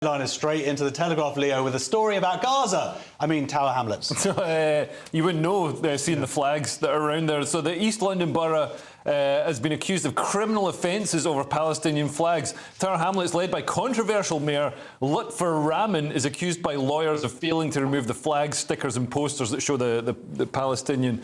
Line is straight into the Telegraph, Leo, with a story about Gaza. I mean, Tower Hamlets. You wouldn't know seeing the flags that are around there. So the East London Borough has been accused of criminal offences over Palestinian flags. Tower Hamlets, led by controversial Mayor Lutfer Rahman, is accused by lawyers of failing to remove the flags, stickers and posters that show the Palestinian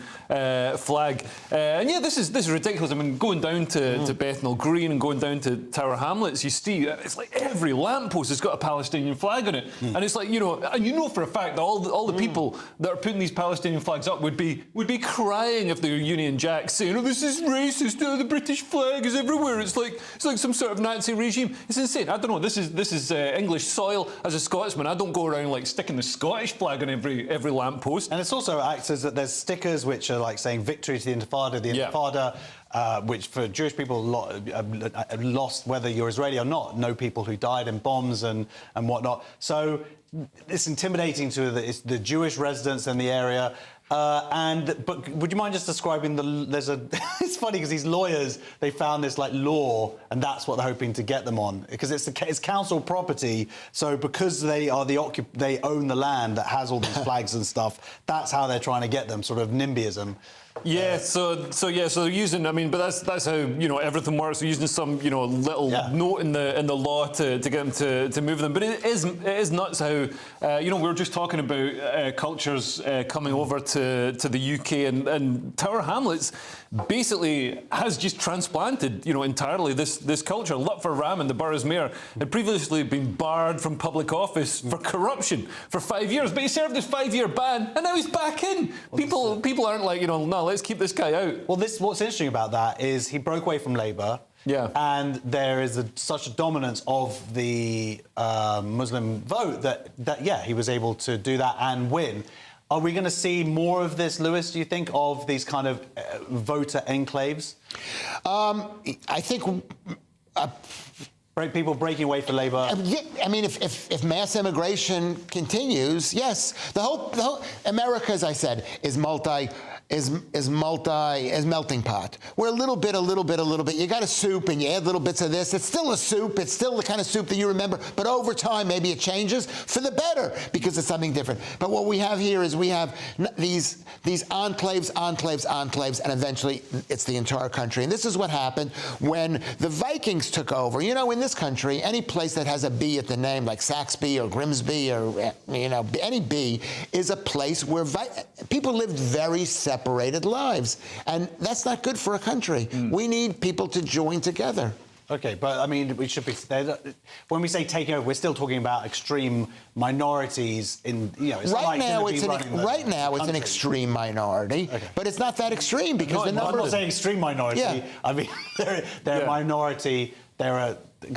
flag. And yeah, this is ridiculous. I mean, going down to Bethnal Green and going down to Tower Hamlets, you see it's like every lamppost has got a Palestinian flag on it. And it's like, and you know for a fact that all the people that are putting these Palestinian flags up would be crying if they were Union Jacks, saying, "Oh, this is racist. Oh, the British flag is everywhere. It's like some sort of Nazi regime." It's insane. I don't know. This is English soil. As a Scotsman, I don't go around like sticking the Scottish flag on every lamppost. And it's also acts as that there's stickers which are like saying "Victory to the Intifada." The Intifada. Which for Jewish people lost, whether you're Israeli or not, know people who died in bombs and whatnot. So it's intimidating to the Jewish residents in the area. But would you mind just describing it's funny because these lawyers, they found this like law and that's what they're hoping to get them on, because it's council property. So because they own the land that has all these flags and stuff, that's how they're trying to get them, sort of NIMBYism. Yeah, so they're using. I mean, but that's how everything works. They're using some little note in the law to get them to move them. But it is nuts how we were just talking about cultures coming over to the UK, and Tower Hamlets basically has just transplanted entirely this culture. Lutfer Rahman, the borough's mayor, had previously been barred from public office for corruption for 5 years, but he served his 5-year ban and now he's back in. People aren't like no, let's keep this guy out. Well, what's interesting about that is he broke away from Labour. Yeah. And there is such a dominance of the Muslim vote that he was able to do that and win. Are we going to see more of this, Lewis, do you think, of these kind of voter enclaves? I think... people breaking away for Labour. I mean, if mass immigration continues, yes, the whole America, as I said, is melting pot. We're a little bit. You got a soup and you add little bits of this. It's still a soup. It's still the kind of soup that you remember. But over time, maybe it changes for the better because it's something different. But what we have here is we have these enclaves, and eventually it's the entire country. And this is what happened when the Vikings took over. In this country, any place that has a B at the name, like Saxby or Grimsby or any B, is a place where people lived very separated lives, and that's not good for a country. We need people to join together. Okay, but I mean, we should be. When we say taking over, we're still talking about extreme minorities. Right now, it's an extreme minority, but it's not that extreme because the number. I'm not saying extreme minority. Yeah. I mean, they're a minority.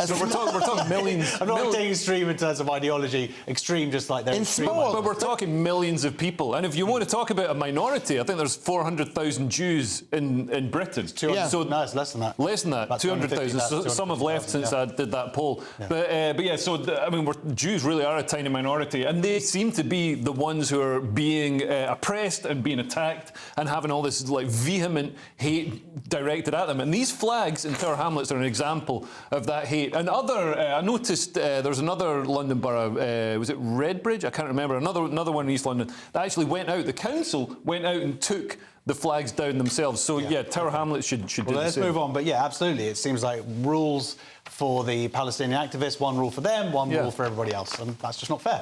So we're talking millions. I'm not saying extreme in terms of ideology. Extreme, just like they're extreme. But we're talking millions of people. And if you want to talk about a minority, I think there's 400,000 Jews in Britain. So no, it's less than that. Less than that. 200,000. So some have left since I did that poll. Yeah. But yeah. So I mean, Jews really are a tiny minority, and they seem to be the ones who are being oppressed and being attacked and having all this like vehement hate directed at them. And these flags in Tower Hamlets are an example of that hate. And I noticed there's another London Borough, was it Redbridge? I can't remember. Another one in East London that actually went out. The council went out and took the flags down themselves. So yeah, Tower Hamlets should do the same. Let's move on. But yeah, absolutely. It seems like rules for the Palestinian activists, one rule for them, one rule for everybody else, and that's just not fair.